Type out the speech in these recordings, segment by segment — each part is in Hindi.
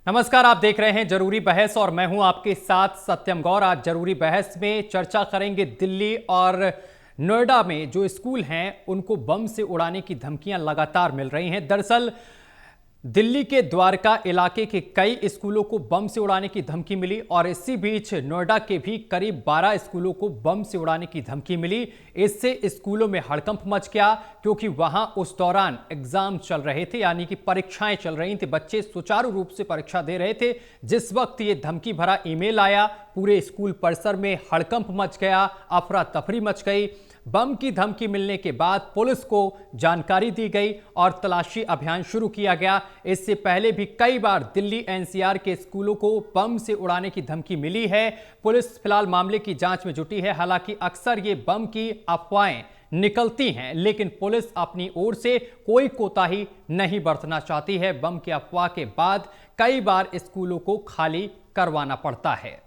नमस्कार, आप देख रहे हैं जरूरी बहस और मैं हूं आपके साथ सत्यम गौर। आज जरूरी बहस में चर्चा करेंगे दिल्ली और नोएडा में जो स्कूल हैं उनको बम से उड़ाने की धमकियां लगातार मिल रही हैं। दरअसल दिल्ली के द्वारका इलाके के कई स्कूलों को बम से उड़ाने की धमकी मिली और इसी बीच नोएडा के भी करीब 12 स्कूलों को बम से उड़ाने की धमकी मिली। इससे स्कूलों में हड़कंप मच गया क्योंकि वहां उस दौरान एग्जाम चल रहे थे, यानी कि परीक्षाएं चल रही थी। बच्चे सुचारू रूप से परीक्षा दे रहे थे। जिस वक्त ये धमकी भरा ईमेल आया, पूरे स्कूल परिसर में हड़कंप मच गया, अफरा तफरी मच गई। बम की धमकी मिलने के बाद पुलिस को जानकारी दी गई और तलाशी अभियान शुरू किया गया। इससे पहले भी कई बार दिल्ली एनसीआर के स्कूलों को बम से उड़ाने की धमकी मिली है। पुलिस फिलहाल मामले की जांच में जुटी है। हालांकि अक्सर ये बम की अफवाहें निकलती हैं, लेकिन पुलिस अपनी ओर से कोई कोताही नहीं बरतना चाहती है। बम की अफवाह के बाद कई बार स्कूलों को खाली करवाना पड़ता है।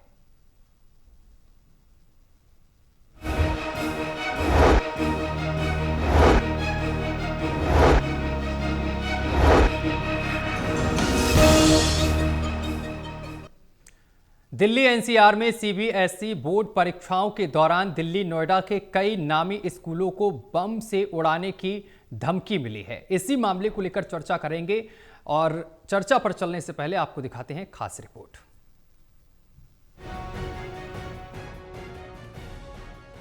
दिल्ली एनसीआर में सीबीएसई बोर्ड परीक्षाओं के दौरान दिल्ली नोएडा के कई नामी स्कूलों को बम से उड़ाने की धमकी मिली है। इसी मामले को लेकर चर्चा करेंगे और चर्चा पर चलने से पहले आपको दिखाते हैं खास रिपोर्ट।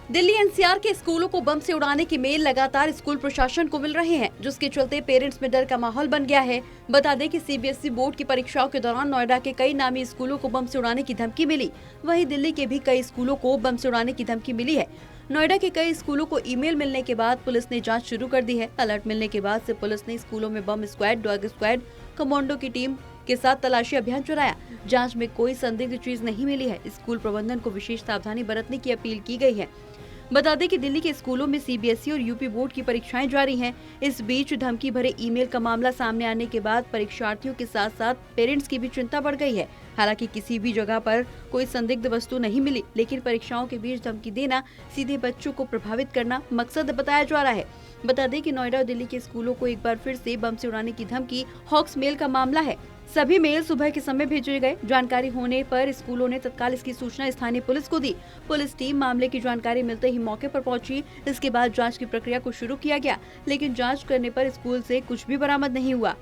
दिल्ली एनसीआर के स्कूलों को बम से उड़ाने की मेल लगातार स्कूल प्रशासन को मिल रहे हैं, जिसके चलते पेरेंट्स में डर का माहौल बन गया है। बता दें कि सीबीएसई बोर्ड की परीक्षाओं के दौरान नोएडा के कई नामी स्कूलों को बम से उड़ाने की धमकी मिली। वहीं दिल्ली के भी कई स्कूलों को बम से उड़ाने की धमकी मिली है। नोएडा के कई स्कूलों को ईमेल मिलने के बाद पुलिस ने जांच शुरू कर दी है। अलर्ट मिलने के बाद से पुलिस ने स्कूलों में बम स्क्वाड, डॉग स्क्वाड, कमांडो की टीम के साथ तलाशी अभियान चलाया। जांच में कोई संदिग्ध चीज नहीं मिली है। स्कूल प्रबंधन को विशेष सावधानी बरतने की अपील की गई है। बता दें कि दिल्ली के स्कूलों में सीबीएसई और यूपी बोर्ड की परीक्षाएं जारी हैं। इस बीच धमकी भरे ईमेल का मामला सामने आने के बाद परीक्षार्थियों के साथ साथ पेरेंट्स की भी चिंता बढ़ गई है। हालांकि किसी भी जगह पर कोई संदिग्ध वस्तु नहीं मिली, लेकिन परीक्षाओं के बीच धमकी देना, सीधे बच्चों को प्रभावित करना मकसद बताया जा रहा है। बता दें कि नोएडा और दिल्ली के स्कूलों को एक बार फिर से बम से उड़ाने की धमकी हॉक्स मेल का मामला है। सभी मेल सुबह के समय भेजे गए। जानकारी होने पर स्कूलों ने तत्काल इसकी सूचना स्थानीय पुलिस को दी। पुलिस टीम मामले की जानकारी मिलते ही मौके पर पहुंची। इसके बाद जांच की प्रक्रिया को शुरू किया गया, लेकिन जांच करने पर स्कूल से कुछ भी बरामद नहीं हुआ।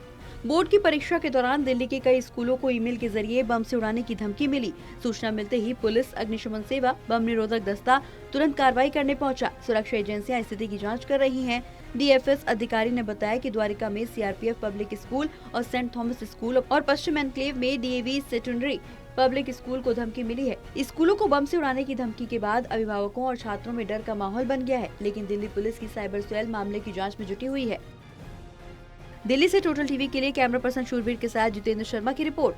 बोर्ड की परीक्षा के दौरान दिल्ली के कई स्कूलों को ईमेल के जरिए बम से उड़ाने की धमकी मिली। सूचना मिलते ही पुलिस, अग्निशमन सेवा, बम निरोधक दस्ता तुरंत कार्रवाई करने पहुंचा। सुरक्षा एजेंसियां स्थिति की जांच कर रही हैं। डीएफएस अधिकारी ने बताया कि द्वारिका में सीआरपीएफ पब्लिक स्कूल और सेंट थॉमस स्कूल और पश्चिम एनक्लेव में डीएवी सेकेंडरी पब्लिक स्कूल को धमकी मिली है। स्कूलों को बम से उड़ाने की धमकी के बाद अभिभावकों और छात्रों में डर का माहौल बन गया है, लेकिन दिल्ली पुलिस की साइबर सेल मामले की जाँच में जुटी हुई है। दिल्ली से टोटल टीवी के लिए कैमरा पर्सन शूरवीर के साथ जितेंद्र शर्मा की रिपोर्ट।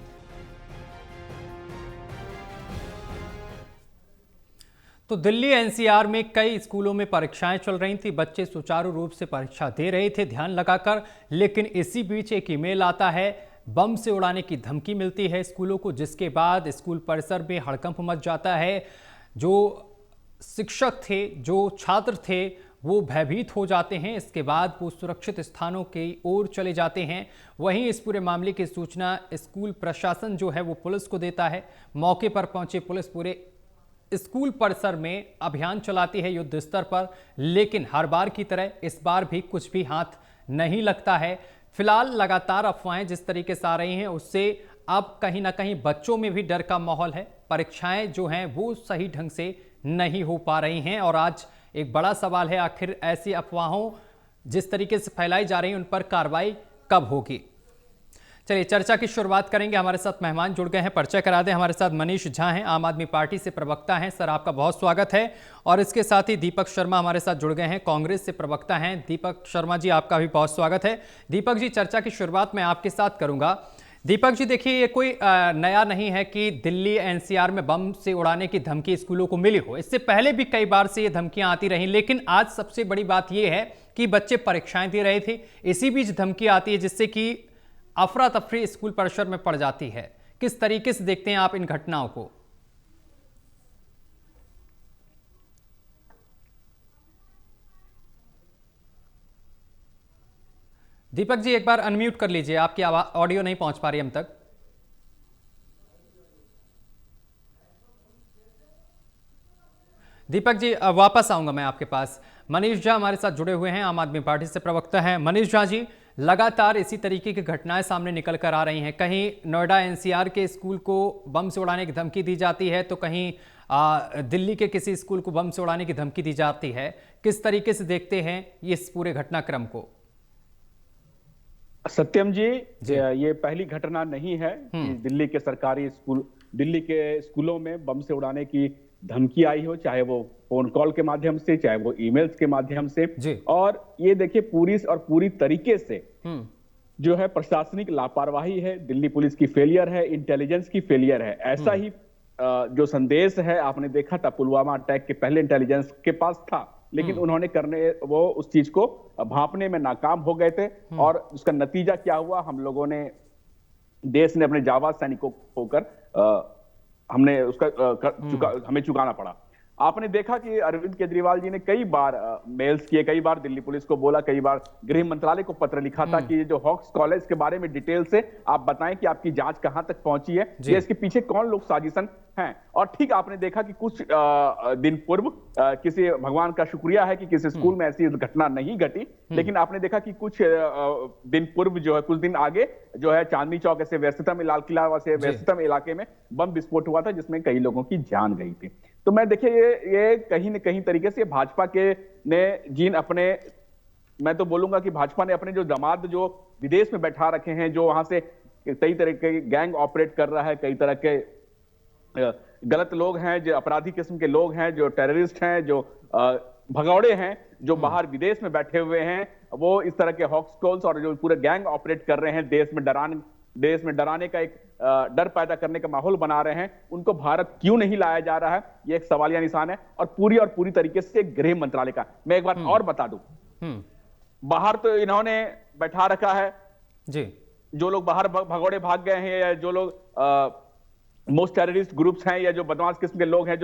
तो दिल्ली एनसीआर में कई स्कूलों में परीक्षाएं चल रही थी। बच्चे सुचारू रूप से परीक्षा दे रहे थे ध्यान लगाकर, लेकिन इसी बीच एक ईमेल आता है, बम से उड़ाने की धमकी मिलती है स्कूलों को, जिसके बाद स्कूल परिसर में हड़कंप मच जाता है। जो शिक्षक थे, जो छात्र थे, वो भयभीत हो जाते हैं। इसके बाद वो सुरक्षित स्थानों की ओर चले जाते हैं। वहीं इस पूरे मामले की सूचना स्कूल प्रशासन जो है वो पुलिस को देता है। मौके पर पहुंचे पुलिस पूरे स्कूल परिसर में अभियान चलाती है युद्ध स्तर पर, लेकिन हर बार की तरह इस बार भी कुछ भी हाथ नहीं लगता है। फिलहाल लगातार अफवाहें जिस तरीके से आ रही हैं, उससे अब कहीं ना कहीं बच्चों में भी डर का माहौल है। परीक्षाएं जो हैं वो सही ढंग से नहीं हो पा रही हैं और आज एक बड़ा सवाल है, आखिर ऐसी अफवाहों जिस तरीके से फैलाई जा रही हैं उन पर कार्रवाई कब होगी। चलिए चर्चा की शुरुआत करेंगे। हमारे साथ मेहमान जुड़ गए हैं, परिचय करा दें। हमारे साथ मनीष झा हैं, आम आदमी पार्टी से प्रवक्ता हैं। सर, आपका बहुत स्वागत है। और इसके साथ ही दीपक शर्मा हमारे साथ जुड़ गए हैं, कांग्रेस से प्रवक्ता हैं। दीपक शर्मा जी, आपका भी बहुत स्वागत है। दीपक जी, चर्चा की शुरुआत मैं आपके साथ करूंगा। दीपक जी, देखिए, ये कोई नया नहीं है कि दिल्ली एनसीआर में बम से उड़ाने की धमकी स्कूलों को मिली हो। इससे पहले भी कई बार से ये धमकियां आती रहीं, लेकिन आज सबसे बड़ी बात यह है कि बच्चे परीक्षाएं दे रहे थे, इसी बीच धमकी आती है, जिससे कि अफरा तफरी स्कूल परिसर में पड़ जाती है। किस तरीके से देखते हैं आप इन घटनाओं को? दीपक जी, एक बार अनम्यूट कर लीजिए, आपकी ऑडियो नहीं पहुंच पा रही हम तक। दीपक जी वापस आऊंगा मैं आपके पास। मनीष झा हमारे साथ जुड़े हुए हैं, आम आदमी पार्टी से प्रवक्ता हैं। मनीष झा जी, लगातार इसी तरीके की घटनाएं सामने निकल कर आ रही हैं। कहीं नोएडा एनसीआर के स्कूल को बम से उड़ाने की धमकी दी जाती है, तो कहीं दिल्ली के किसी स्कूल को बम से उड़ाने की धमकी दी जाती है। किस तरीके से देखते हैं इस पूरे घटनाक्रम को? सत्यम जी, ये पहली घटना नहीं है कि दिल्ली के सरकारी स्कूल, दिल्ली के स्कूलों में बम से उड़ाने की धमकी आई हो, चाहे वो फोन कॉल के माध्यम से, चाहे वो ईमेल्स के माध्यम से। और ये देखिए पूरी तरीके से जो है प्रशासनिक लापरवाही है, दिल्ली पुलिस की फेलियर है, इंटेलिजेंस की फेलियर है। ऐसा ही जो संदेश है आपने देखा था पुलवामा अटैक के पहले, इंटेलिजेंस के पास था, लेकिन उन्होंने वो उस चीज को भांपने में नाकाम हो गए थे। और उसका नतीजा क्या हुआ, हम लोगों ने, देश ने अपने जाबाज सैनिकों होकर हमने उसका हमें चुकाना पड़ा। आपने देखा कि अरविंद केजरीवाल जी ने कई बार मेल्स किए, कई बार दिल्ली पुलिस को बोला, कई बार गृह मंत्रालय को पत्र लिखा था कि ये जो हॉक्स कॉलेज के बारे में डिटेल से आप बताएं कि आपकी जांच कहां तक पहुंची है, ये इसके पीछे कौन लोग साजिशन हैं। और ठीक आपने देखा कि कुछ दिन पूर्व, किसी भगवान का शुक्रिया है कि किसी स्कूल में ऐसी घटना नहीं घटी, लेकिन आपने देखा कि कुछ दिन पूर्व जो है, कुछ दिन आगे जो है, चांदनी चौक ऐसे व्यस्ततम, लाल किला से व्यस्ततम इलाके में बम विस्फोट हुआ था, जिसमें कई लोगों की जान गई थी। तो मैं देखिए ये कहीं न कहीं तरीके से भाजपा के ने अपने, मैं तो बोलूंगा कि भाजपा ने अपने जो दामाद जो विदेश में बैठा रखे हैं, जो वहां से कई तरह के गैंग ऑपरेट कर रहा है, कई तरह के गलत लोग हैं, जो अपराधी किस्म के लोग हैं, जो टेररिस्ट हैं, जो भगौड़े हैं, जो बाहर विदेश में बैठे हुए हैं, वो इस तरह के हॉक्स कॉल्स और जो पूरे गैंग ऑपरेट कर रहे हैं, देश में डराने का एक डर पैदा करने का माहौल बना रहे हैं, उनको भारत क्यों नहीं लाया जा रहा है, ये एक सवालिया निशान है। और पूरी तरीके से गृह मंत्रालय का, मैं एक बात और बता दूं, बाहर तो इन्होंने बैठा रखा है जी, जो लोग बाहर भगौड़े भाग गए हैं, या जो लोग मोस्ट टेररिस्ट ग्रुप्स हैं, या जो बदमाश किस्म के लोग हैं,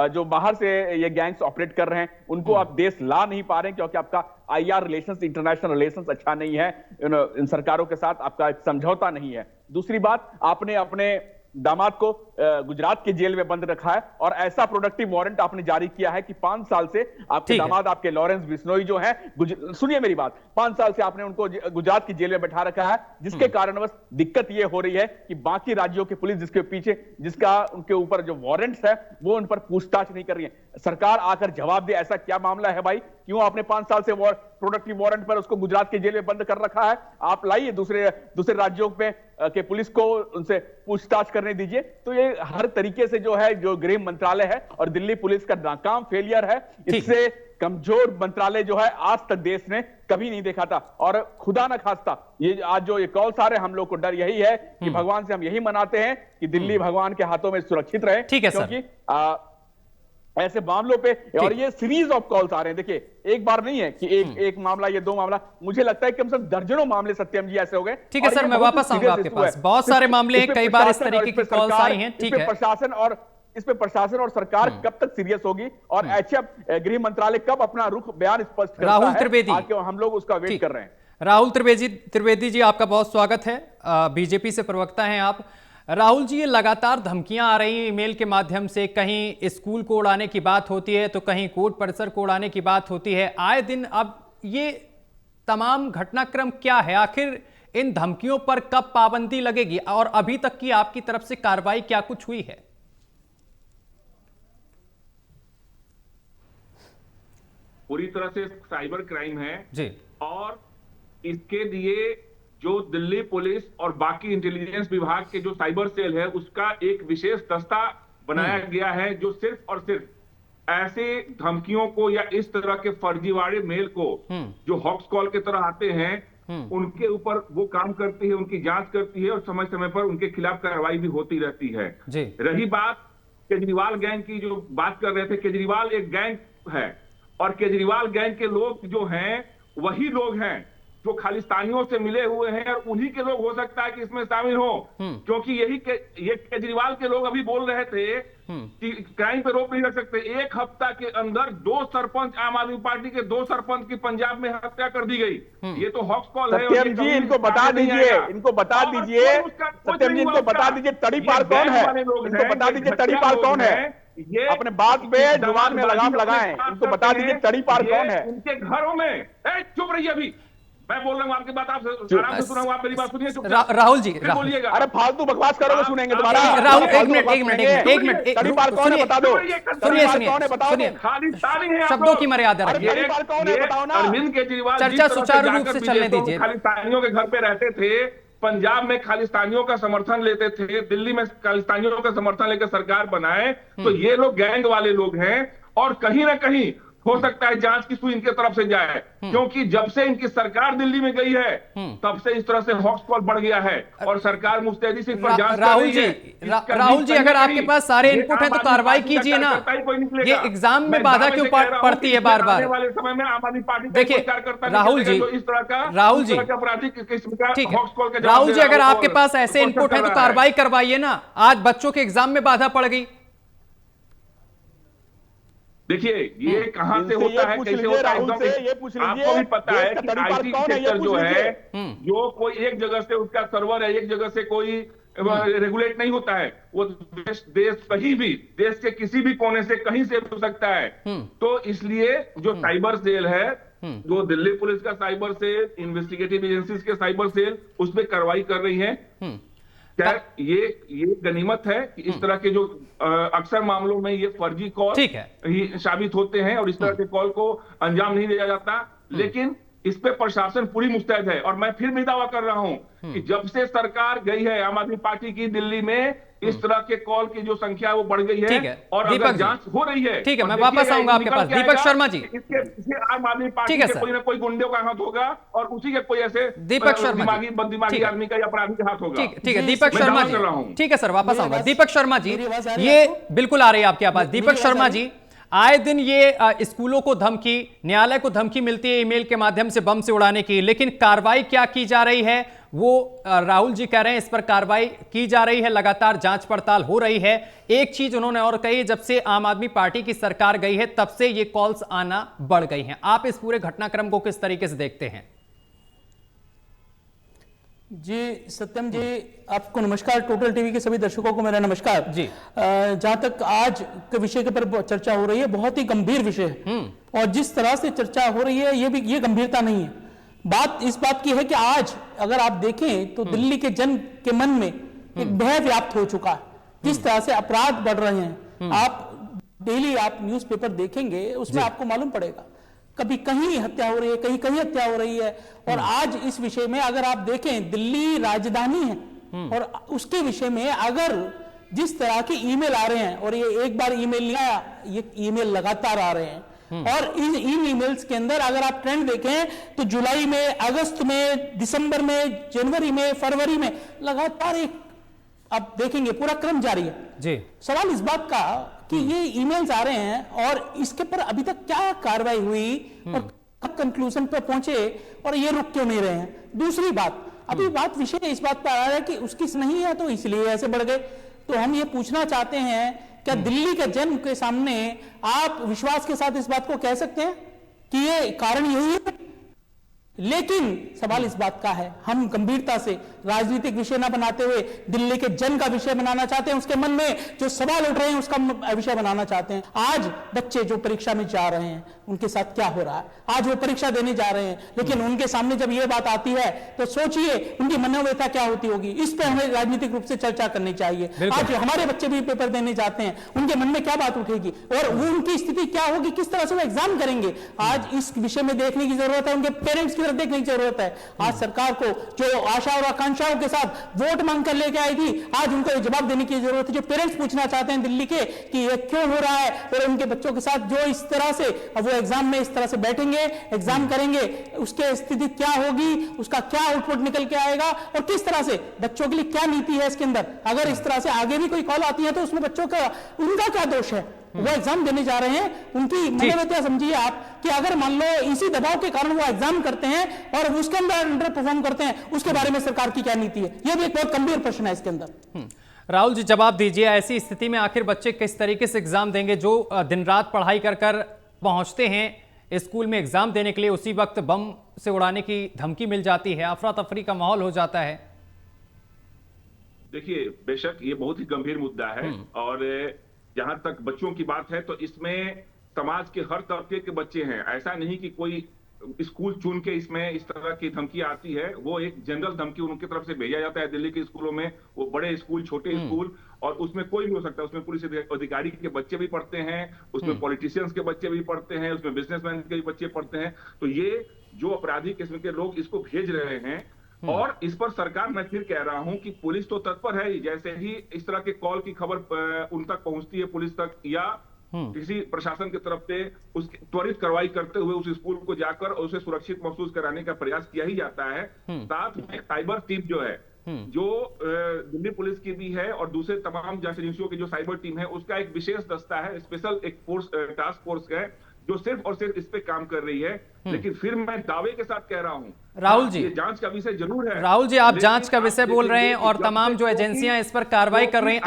जो बाहर से ये गैंग्स ऑपरेट कर रहे हैं, उनको आप देश ला नहीं पा रहे हैं, क्योंकि आपका आईआर रिलेशंस, इंटरनेशनल रिलेशंस अच्छा नहीं है, इन सरकारों के साथ आपका एक समझौता नहीं है। दूसरी बात, आपने अपने दामाद को गुजरात की जेल में बंद रखा है, और ऐसा प्रोडक्टिव वारंट आपने जारी किया है कि 5 साल से आपके दामाद, आपके लॉरेंस बिश्नोई जो है, सुनिए मेरी बात, 5 साल से आपने उनको गुजरात की जेल में बैठा रखा है, जिसके कारणवश दिक्कत यह हो रही है कि बाकी राज्यों की पुलिस जिसका उनके ऊपर जो वारंट्स है, वो उन पर पूछताछ नहीं कर रही है। सरकार आकर जवाब दे, ऐसा क्या मामला है भाई, क्यों आपने 5 साल से प्रोडक्टिव वारंट पर उसको गुजरात की जेल में बंद कर रखा है? आप लाइए दूसरे राज्यों में के पुलिस को उनसे पूछताछ करने दीजिए। तो ये हर तरीके से जो है, जो गृह मंत्रालय है और दिल्ली पुलिस का नाकाम फेलियर है, इससे कमजोर मंत्रालय जो है आज तक देश ने कभी नहीं देखा था। और खुदा ना खास्ता ये आज जो ये कॉल्स आ रहे हैं, हम लोग को डर यही है कि भगवान से हम यही मनाते हैं कि दिल्ली भगवान के हाथों में सुरक्षित रहे, क्योंकि ऐसे मामलों पे, और ये सीरीज ऑफ कॉल्स आ रहे हैं। देखिए एक बार नहीं है कि एक मामला, ये 2 मामला, मुझे लगता है कि कम से कम दर्जनों मामले सत्यम जी ऐसे हो गए। ठीक है सर, मैं वापस आऊंगा आपके पास। बहुत सारे मामले हैं, कई बार इस तरीके की कॉल्स आई हैं। ठीक है, इस पे प्रशासन और सरकार कब तक सीरियस होगी, और गृह मंत्रालय कब अपना रुख बयान स्पष्ट करता है? राहुल त्रिवेदी, हम लोग उसका वेट कर रहे हैं। राहुल त्रिवेदी जी, आपका बहुत स्वागत है। बीजेपी से प्रवक्ता हैं आप। राहुल जी, ये लगातार धमकियां आ रही हैं ईमेल के माध्यम से, कहीं स्कूल को उड़ाने की बात होती है, तो कहीं कोर्ट परिसर को उड़ाने की बात होती है आए दिन। अब ये तमाम घटनाक्रम क्या है? आखिर इन धमकियों पर कब पाबंदी लगेगी, और अभी तक की आपकी तरफ से कार्रवाई क्या कुछ हुई है? पूरी तरह से साइबर क्राइम है जी, और इसके लिए जो दिल्ली पुलिस और बाकी इंटेलिजेंस विभाग के जो साइबर सेल है, उसका एक विशेष दस्ता बनाया गया है, जो सिर्फ और सिर्फ ऐसे धमकियों को या इस तरह के फर्जीवाड़े मेल को जो हॉक्स कॉल के तरह आते हैं, उनके ऊपर वो काम करती है, उनकी जांच करती है, और समय समय पर उनके खिलाफ कार्रवाई भी होती रहती है जी। रही बात केजरीवाल गैंग की, जो बात कर रहे थे, केजरीवाल एक गैंग है, और केजरीवाल गैंग के लोग जो हैं, वही लोग हैं जो खालिस्तानियों से मिले हुए हैं, और उन्हीं के लोग हो सकता है कि इसमें शामिल हो, क्योंकि ये केजरीवाल के लोग अभी बोल रहे थे कि क्राइम पे रोक नहीं रख सकते। 1 हफ्ता के अंदर 2 सरपंच, आम आदमी पार्टी के 2 सरपंच की पंजाब में हत्या कर दी गई। ये तो हॉक्स कॉल है। सत्यम जी, इनको बता दीजिए, सत्यम जी, इनको बता दीजिए तड़ी पार कौन है, इनको बता दीजिए तड़ी पार कौन है। ये अपने बात पे जुबान में लगाम लगाएं, इनको बता दीजिए तड़ीपार कौन है। उनके घरों में चुप रहिए, अभी मैं बोल रहा हूँ आपकी बात, आप आराम से सुनाऊंगा, आप मेरी बात सुनिए चुपचाप। राहुल जी, फिर बोलिएगा। अरे फालतू बकवास करोगे सुनेंगे तुम्हारा। राहुल एक मिनट तड़ीपार कौन है बता दो। सुनिए खालिस्तानी है, शब्दों की मर्यादा रखिए। तड़ीपार कौन है बताओ ना। अरविंद केजरीवाल चर्चा सुचारू रूप से चलने दीजिए। खालिस्तानियों के घर पे रहते थे, पंजाब में खालिस्तानियों का समर्थन लेते थे, दिल्ली में खालिस्तानियों का समर्थन लेकर सरकार बनाए, तो ये लोग गैंग वाले लोग हैं। और कहीं ना कहीं हो सकता है जांच की सुई इनके तरफ से जाए, क्योंकि जब से इनकी सरकार दिल्ली में गई है तब से इस तरह से हॉक्स कॉल बढ़ गया है और सरकार मुस्तैदी से इस पर जांच कर रही है। राहुल जी, अगर आपके पास सारे इनपुट हैं तो कार्रवाई कीजिए ना। ये एग्जाम में बाधा क्यों पड़ती है बार बार? वाले समय में आम आदमी पार्टी देखिए राहुल जी, इस तरह का राहुल जी, आपराधिक किस्म का ठीक है हॉक्स कॉल का राहुल जी, अगर आपके पास ऐसे इनपुट है तो कार्रवाई करवाइए ना। आज बच्चों के एग्जाम में बाधा पड़ गई। देखिए ये कहां से होता है, कैसे होता है, आपको भी पता है कि आईटी सेक्टर जो है, जो कोई एक जगह से उसका सर्वर है, एक जगह से कोई रेगुलेट नहीं होता है। वो देश कहीं भी, देश के किसी भी कोने से कहीं से हो सकता है। तो इसलिए जो साइबर सेल है, जो दिल्ली पुलिस का साइबर सेल, इन्वेस्टिगेटिव एजेंसीज के साइबर सेल, उस पर कार्रवाई कर रही है। क्या ये गनीमत है कि इस तरह के जो अक्सर मामलों में ये फर्जी कॉल ही साबित होते हैं और इस तरह के कॉल को अंजाम नहीं दिया जाता। लेकिन इस पे प्रशासन पूरी मुस्तैद है और मैं फिर भी दावा कर रहा हूं कि जब से सरकार गई है आम आदमी पार्टी की दिल्ली में, इस तरह के कॉल की जो संख्या है वो बढ़ गई है और अगर जांच हो रही है। ठीक है, मैं वापस आऊंगा आपके पास। दीपक शर्मा जी, इसके आम आदमी पार्टी के कोई ना कोई गुंडे का हाथ होगा और उसी के कोई ऐसे दीपक शर्मा दिमागी आदमी का या अपराधी का हाथ होगा। ठीक है दीपक शर्मा जी, ठीक है सर, वापस आऊंगा। दीपक शर्मा जी, ये बिल्कुल आ रही है आपके पास। दीपक शर्मा जी, आए दिन ये स्कूलों को धमकी, न्यायालय को धमकी मिलती है ईमेल के माध्यम से बम से उड़ाने की, लेकिन कार्रवाई क्या की जा रही है वो राहुल जी कह रहे हैं इस पर कार्रवाई की जा रही है, लगातार जांच पड़ताल हो रही है। एक चीज उन्होंने और कही, जब से आम आदमी पार्टी की सरकार गई है तब से ये कॉल्स आना बढ़ गई हैं। आप इस पूरे घटनाक्रम को किस तरीके से देखते हैं? जी सत्यम जी, आपको नमस्कार। टोटल टीवी के सभी दर्शकों को मेरा नमस्कार जी। जहां तक आज के विषय के पर चर्चा हो रही है, बहुत ही गंभीर विषय है और जिस तरह से चर्चा हो रही है ये गंभीरता नहीं है। बात इस बात की है कि आज अगर आप देखें तो दिल्ली के जन के मन में एक भय व्याप्त हो चुका है। जिस तरह से अपराध बढ़ रहे हैं, आप डेली आप न्यूज़पेपर देखेंगे, उसमें आपको मालूम पड़ेगा कभी कहीं हत्या हो रही है, कहीं कहीं हत्या हो रही है। और आज इस विषय में अगर आप देखें, दिल्ली राजधानी है और उसके विषय में अगर जिस तरह के ईमेल आ रहे हैं, और ये एक बार ईमेल नहीं आया, ये ईमेल लगातार आ रहे हैं। और इन ईमेल्स के अंदर अगर आप ट्रेंड देखें तो जुलाई में, अगस्त में, दिसंबर में, जनवरी में, फरवरी में लगातार एक आप देखेंगे पूरा क्रम जारी है जी। सवाल इस बात का कि ये ईमेल्स आ रहे हैं और इसके पर अभी तक क्या कार्रवाई हुई और कब कंक्लूजन पर पहुंचे और ये रुक क्यों नहीं रहे हैं। दूसरी बात, अभी बात विषय इस बात पर आ रहा है कि उसकी नहीं है तो इसलिए ऐसे बढ़ गए। तो हम ये पूछना चाहते हैं, क्या दिल्ली के जन के सामने आप विश्वास के साथ इस बात को कह सकते हैं कि ये कारण यही है? लेकिन सवाल इस बात का है, हम गंभीरता से राजनीतिक विषय ना बनाते हुए दिल्ली के जन का विषय बनाना चाहते हैं, उसके मन में जो सवाल उठ रहे हैं उसका विषय बनाना चाहते हैं। आज बच्चे जो परीक्षा में जा रहे हैं उनके साथ क्या हो रहा है, आज वो परीक्षा देने जा रहे हैं, लेकिन उनके सामने जब ये बात आती है तो सोचिए उनकी मनोव्यथा क्या होती होगी। इस पर हमें राजनीतिक रूप से चर्चा करनी चाहिए। आज हमारे बच्चे भी पेपर देने जाते हैं, उनके मन में क्या बात उठेगी और वो उनकी स्थिति क्या होगी, किस तरह से वो एग्जाम करेंगे। आज इस विषय में देखने की जरूरत है, उनके पेरेंट्स की तरफ देखने की जरूरत है। आज सरकार को जो आशा और आकांक्षाओं के साथ वोट मांग कर लेके आई थी, आज उनको जवाब देने की जरूरत है। जो पेरेंट्स पूछना चाहते हैं दिल्ली के कि ये क्यों हो रहा है और उनके बच्चों के साथ जो इस तरह से वो एग्जाम में इस तरह से बैठेंगे, एग्जाम करेंगे, उसके स्थिति क्या होगी, उसका क्या आउटपुट निकल के आएगा और किस तरह से बच्चों के लिए क्या नीति है इसके अंदर। अगर इस तरह से आगे भी कोई कॉल आती है तो उसमें बच्चों का उनका क्या दोष है, वो एग्जाम देने जा रहे हैं, उनकी मनोव्यथा समझिए आप कि अगर मान लो इसी दबाव के कारण वो एग्जाम करते हैं और उसके अंदर अंडर परफॉर्म करते हैं, उसके बारे में सरकार की क्या नीति है, ये भी एक बहुत गंभीर प्रश्न है इसके अंदर। राहुल जी जवाब दीजिए, ऐसी स्थिति में आखिर बच्चे किस तरीके से एग्जाम देंगे जो दिन रात पढ़ाई कर कर पहुंचते हैं स्कूल में एग्जाम देने के लिए, उसी वक्त बम से उड़ाने की धमकी मिल जाती है, अफरा तफरी का माहौल हो जाता है। देखिए बेशक ये बहुत ही गंभीर मुद्दा है और जहां तक बच्चों की बात है तो इसमें समाज के हर तबके के बच्चे हैं। ऐसा नहीं कि कोई स्कूल चुन के इसमें इस तरह की धमकी आती है, वो एक जनरल धमकी उनकी तरफ से भेजा जाता है दिल्ली के स्कूलों में। वो बड़े स्कूल, छोटे स्कूल, और उसमें कोई भी हो सकता है। उसमें पुलिस अधिकारी के बच्चे भी पढ़ते हैं, उसमें पॉलिटिशियंस के बच्चे भी पढ़ते हैं, उसमें बिजनेसमैन के भी बच्चे पढ़ते हैं। तो ये जो अपराधी किस्म के लोग इसको भेज रहे हैं, और इस पर सरकार, मैं फिर कह रहा हूं कि पुलिस तो तत्पर है ही। जैसे ही इस तरह के कॉल की खबर उन तक पहुंचती है, पुलिस तक या किसी प्रशासन की तरफ से, उसकी त्वरित कार्रवाई करते हुए उस स्कूल को जाकर उसे सुरक्षित महसूस कराने का प्रयास किया ही जाता है। साथ में साइबर टीम जो है, जो दिल्ली पुलिस की भी है और दूसरे तमाम जांच एजेंसियों की जो साइबर टीम है, उसका एक विशेष दस्ता है, स्पेशल एक फोर्स, टास्क फोर्स है, जो सिर्फ और सिर्फ इस पे काम कर रही है। लेकिन फिर मैं दावे के साथ कह रहा हूं, राहुल जी, ये जांच का विषय जरूर है। राहुल जी, आप जांच का विषय बोल रहे हैं और तमाम जो एजेंसियां इस पर कार्रवाई कर रही हैं,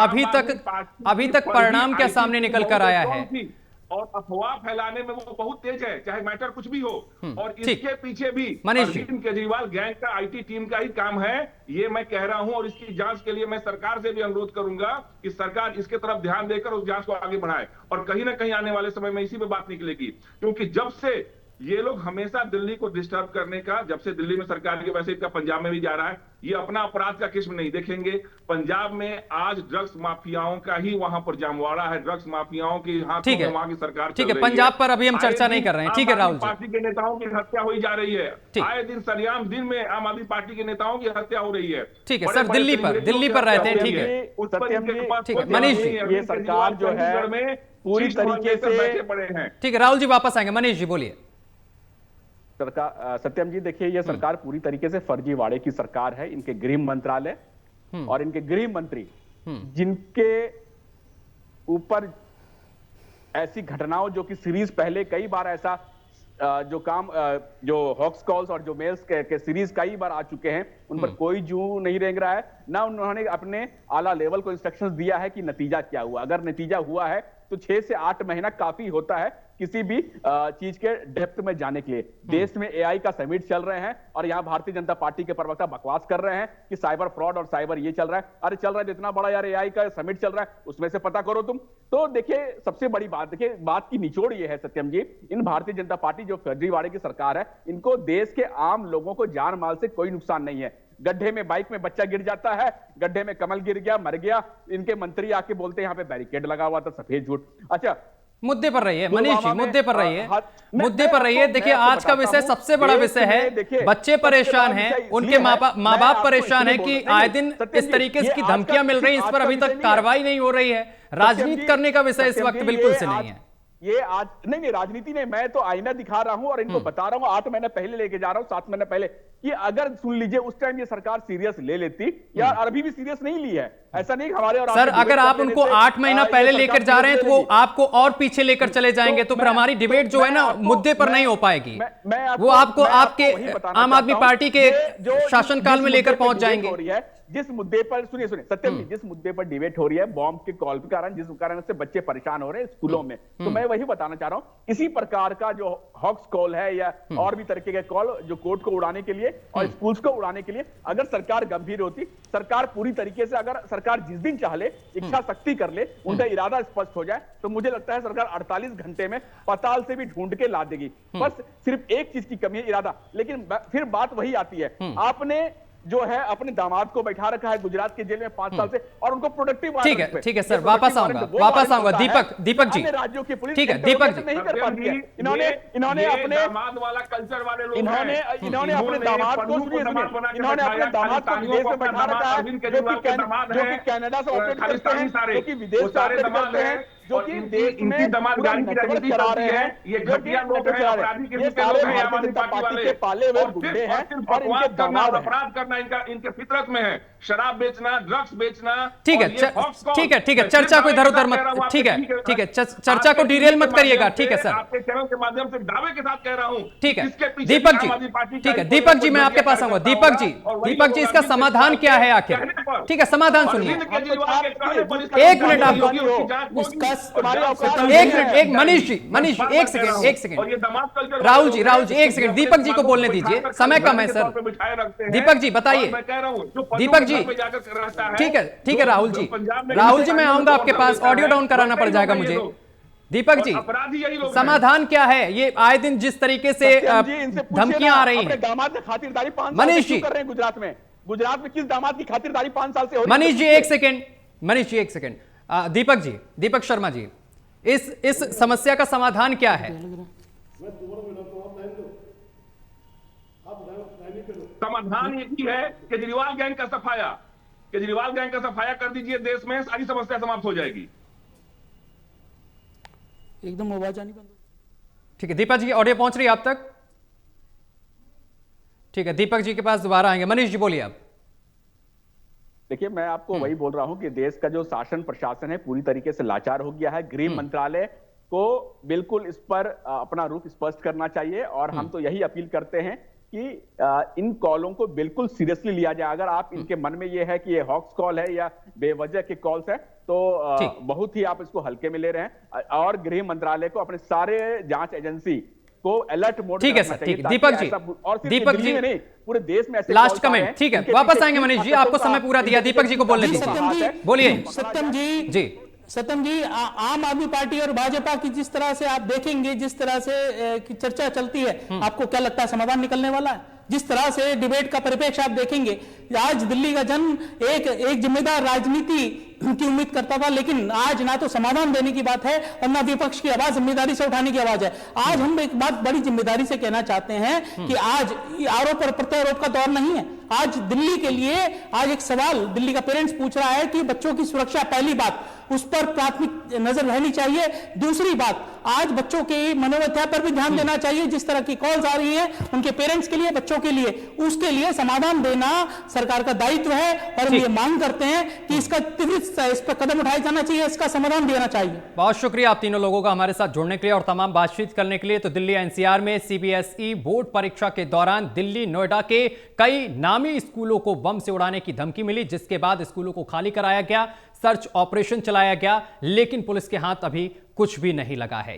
अभी तक परिणाम क्या सामने निकल कर आया है? और अफवाह फैलाने में वो बहुत तेज है, चाहे मैटर कुछ भी हो। और इसके पीछे भी मनीष जी, अरविंद केजरीवाल गैंग का आईटी टीम का ही काम है, ये मैं कह रहा हूं। और इसकी जांच के लिए मैं सरकार से भी अनुरोध करूंगा कि सरकार इसके तरफ ध्यान देकर उस जांच को आगे बढ़ाए। और कहीं ना कहीं आने वाले समय में इसी पे बात निकलेगी, क्योंकि जब से ये लोग हमेशा दिल्ली को डिस्टर्ब करने का, जब से दिल्ली में सरकार के, वैसे इनका पंजाब में भी जा रहा है, ये अपना अपराध का किस्म नहीं देखेंगे। पंजाब में आज ड्रग्स माफियाओं का ही वहां पर जामवाड़ा है, ड्रग्स माफियाओं की हाथों में वहां की सरकार। ठीक है, पंजाब पर अभी हम चर्चा नहीं कर रहे हैं। ठीक है राहुल जी, पार्टी के नेताओं की हत्या हुई जा रही है, आए दिन सरेआम दिन में आम आदमी पार्टी के नेताओं की हत्या हो रही है। ठीक है सर, दिल्ली पर रहते हैं। ठीक है, ठीक है मनीष जी, ये सरकार जो है पूरी तरीके से बैठे पड़े हैं। ठीक है राहुल जी, वापस आएंगे। मनीष जी बोलिए। सरकार, सत्यम जी देखिए, यह सरकार पूरी तरीके से फर्जीवाड़े की सरकार है। इनके गृह मंत्रालय और इनके गृह मंत्री, जिनके ऊपर ऐसी घटनाओं, जो कि सीरीज पहले कई बार ऐसा जो काम, जो हॉक्स कॉल्स और जो मेल्स के सीरीज कई बार आ चुके हैं, उन पर कोई जू नहीं रेंग रहा है, ना उन्होंने अपने आला लेवल को इंस्ट्रक्शंस दिया है कि नतीजा क्या हुआ। अगर नतीजा हुआ है तो 6 से 8 महीना काफी होता है किसी भी चीज के डेप्थ में जाने के लिए। देश में एआई का समिट चल रहे हैं और यहाँ भारतीय जनता पार्टी के प्रवक्ता बकवास कर रहे हैं कि साइबर फ्रॉड और साइबर ये चल रहा है। अरे चल रहा है, इतना बड़ा यार एआई का समिट चल रहा है, उसमें से पता करो तुम। तो देखिए, सबसे बड़ी बात, देखिए बात की निचोड़ ये है सत्यम जी, इन भारतीय जनता पार्टी जो फर्जीवाड़े की सरकार है, इनको देश के आम लोगों को जान माल से कोई नुकसान नहीं है। गड्ढे में बाइक में बच्चा गिर जाता है, गड्ढे में कमल गिर गया, मर गया, इनके मंत्री आके बोलते हैं यहाँ पे बैरिकेड लगा हुआ था, सफेद झूठ। अच्छा, मुद्दे पर रहिए मनीष जी, मुद्दे पर रहिए, मुद्दे पर रहिए। देखिए, आज का विषय सबसे बड़ा विषय है, बच्चे परेशान हैं, उनके माँ बाप परेशान है कि आए दिन इस तरीके की धमकियां मिल रही हैं, इस पर अभी तक कार्रवाई नहीं हो रही है। राजनीति करने का विषय इस वक्त बिल्कुल से नहीं है। ये आज नहीं, राजनीति नहीं, मैं तो आईना दिखा रहा हूं और इनको बता रहा हूं, 8 महीने पहले लेके जा रहा हूं, 7 महीने पहले, कि अगर सुन लीजिए उस टाइम ये सरकार सीरियस ले लेती, या अभी भी सीरियस नहीं ली है। ऐसा नहीं हमारे और सर, अगर आप उनको 8 महीना पहले लेकर जा रहे हैं तो वो आपको और पीछे लेकर चले जाएंगे, तो फिर हमारी डिबेट जो है ना मुद्दे पर नहीं हो पाएगी। वो आपको आपके आम आदमी पार्टी के शासनकाल में लेकर पहुंच जाएंगे। जिस मुद्दे पर, सुनिए सत्यम जी, जिस मुद्दे पर डिबेट हो रही है बॉम्ब के कॉल के कारण, जिस कारण से बच्चे परेशान हो रहे हैं स्कूलों में, तो मैं वही बताना चाह रहा हूं, इसी प्रकार का जो हॉक्स कॉल है या और भी तरीके के कॉल जो कोर्ट को उड़ाने के लिए और स्कूल्स को उड़ाने के लिए, अगर सरकार गंभीर होती, सरकार पूरी तरीके से, अगर सरकार जिस दिन चाह ले, इच्छा शक्ति कर ले, उनका इरादा स्पष्ट हो जाए, तो मुझे लगता है सरकार 48 घंटे में पाताल से भी ढूंढ के ला देगी। बस सिर्फ एक चीज की कमी है, इरादा। लेकिन फिर बात वही आती है, आपने जो है अपने दामाद को बैठा रखा है गुजरात के जेल में 5 साल से, और उनको प्रोडक्टिव, ठीक है सर, वापस आऊंगा दीपक जी, राज्यों की पुलिस, ठीक है दीपक जी, नहीं कर पाती है। इन्होंने अपने दामाद वाला कल्चर वाले लोग, इन्होंने अपने दामाद को, इन्होंने अपने दामाद को विदेश में बैठा रखा है, जो कि कनाडा से ऑपरेट करते हैं, जो कि विदेश से ऑपरेट करते हैं, जो कि देश में दमादगारी की राजनीति चला रहे हैं। ये घटिया लोग हैं, अपराधी किस्म के लोग हैं, आम आदमी पार्टी वाले, पाले हुए गुंडे हैं, और इनके दामाद अपराध करना इनके फितरत में है, शराब बेचना, ड्रग्स बेचना। ठीक है, चर्चा को इधर उधर मत, ठीक है, चर्चा को डिरेल मत करिएगा। ठीक है सर, आपके चैनल के माध्यम से दावे के साथ कह रहा हूं। ठीक है दीपक जी, ठीक है दीपक जी, मैं आपके पास आऊंगा। दीपक जी, इसका समाधान क्या है आखिर? ठीक है, समाधान सुनिए, 1 मिनट। आपको पास तुम्हारी औकात सत्यम नहीं एक है। मिनट, एक मनीष जी, एक सेकंड, एक और ये सेकंड। दमाद कल्चर राहुल जी, एक सेकंड, दीपक जी को बोलने दीजिए, समय कम है सर। दीपक जी बताइए। मैं कह रहा हूँ दीपक जी, ठीक है राहुल जी, राहुल जी मैं आऊंगा आपके पास, ऑडियो डाउन कराना पड़ जाएगा मुझे। दीपक जी, अपराधी यही लोग हैं। समाधान क्या है? ये आए दिन जिस तरीके से सत्यम जी, इनसे पूछिए धमकियां ना, आ रही अपने हैं। दामाद की खातिरदारी 5 साल मनीष से क्यों जी। कर रहे हैं गुजरात में? गुजरात में किस दामाद की खातिरदारी 5 साल से हो रही है? मनीष जी एक सेकंड, मनीष जी एक सेकंड। दीपक जी, दीपक शर्मा जी, इस समस्या का समाधान क्या है? समाधान एक ही है, केजरीवाल गैंग का सफाया। केजरीवाल गैंग का सफाया कर दीजिए, देश में सारी समस्या समाप्त हो जाएगी। एकदम आवाज आनी बंद। ठीक है, दीपक जी ऑडियो पहुंच रही है आप तक? ठीक है, दीपक जी के पास दोबारा आएंगे। मनीष जी बोलिए आप। देखिए, मैं आपको वही बोल रहा हूं कि देश का जो शासन प्रशासन है पूरी तरीके से लाचार हो गया है। गृह मंत्रालय को बिल्कुल इस पर अपना रुख स्पष्ट करना चाहिए और हम तो यही अपील करते हैं कि इन कॉलों को बिल्कुल सीरियसली लिया जाए। अगर आप इनके मन में ये है कि ये हॉक्स कॉल है या बेवजह के कॉल्स है तो बहुत ही आप इसको हल्के में ले रहे हैं और गृह मंत्रालय को अपने सारे जांच एजेंसी को अलर्ट मोड ठीक है सर, ठीक है दीपक जी, और सिर्फ दीपक दिल्ली जी में नहीं पूरे देश में ऐसे लास्ट calls आ रहे कमेंट। हैं, ठीक है, इनके वापस पीछे आएंगे किन मनीष जी, ताकतों आपको का- समय पूरा दिया। दीपक जी को बोलने जी, दीजिए, सत्यम जी, बोलिए। जी सत्यम जी, आम आदमी पार्टी और भाजपा की जिस तरह से आप देखेंगे, जिस तरह से की चर्चा चलती है, आपको क्या लगता है समाधान निकलने वाला है? जिस तरह से डिबेट का परिप्रेक्ष्य आप देखेंगे, आज दिल्ली का जन एक जिम्मेदार राजनीति की उम्मीद करता था, लेकिन आज ना तो समाधान देने की बात है और ना विपक्ष की आवाज जिम्मेदारी से उठाने की आवाज है। आज हम एक बात बड़ी जिम्मेदारी से कहना चाहते हैं कि आज आरोप और प्रत्यारोप का दौर नहीं है। आज दिल्ली के लिए आज एक सवाल दिल्ली का पेरेंट्स पूछ रहा है कि बच्चों की सुरक्षा, पहली बात उस पर प्राथमिक नजर रहनी चाहिए। दूसरी बात, आज बच्चों के मनोवैथ्या पर भी ध्यान देना चाहिए। जिस तरह की कॉल्स आ रही हैं उनके पेरेंट्स के लिए, बच्चों के लिए, उसके लिए समाधान देना सरकार का दायित्व है और हम ये मांग करते हैं कि इसका त्वरित इस पर कदम उठाया जाना चाहिए, इसका समाधान देना चाहिए। बहुत शुक्रिया आप तीनों लोगों का हमारे साथ जुड़ने के लिए और तमाम बातचीत करने के लिए। तो दिल्ली एनसीआर में सीबीएसई बोर्ड परीक्षा के दौरान दिल्ली नोएडा के कई नामी स्कूलों को बम से उड़ाने की धमकी मिली, जिसके बाद स्कूलों को खाली कराया गया, सर्च ऑपरेशन चलाया गया, लेकिन पुलिस के हाथ अभी कुछ भी नहीं लगा है।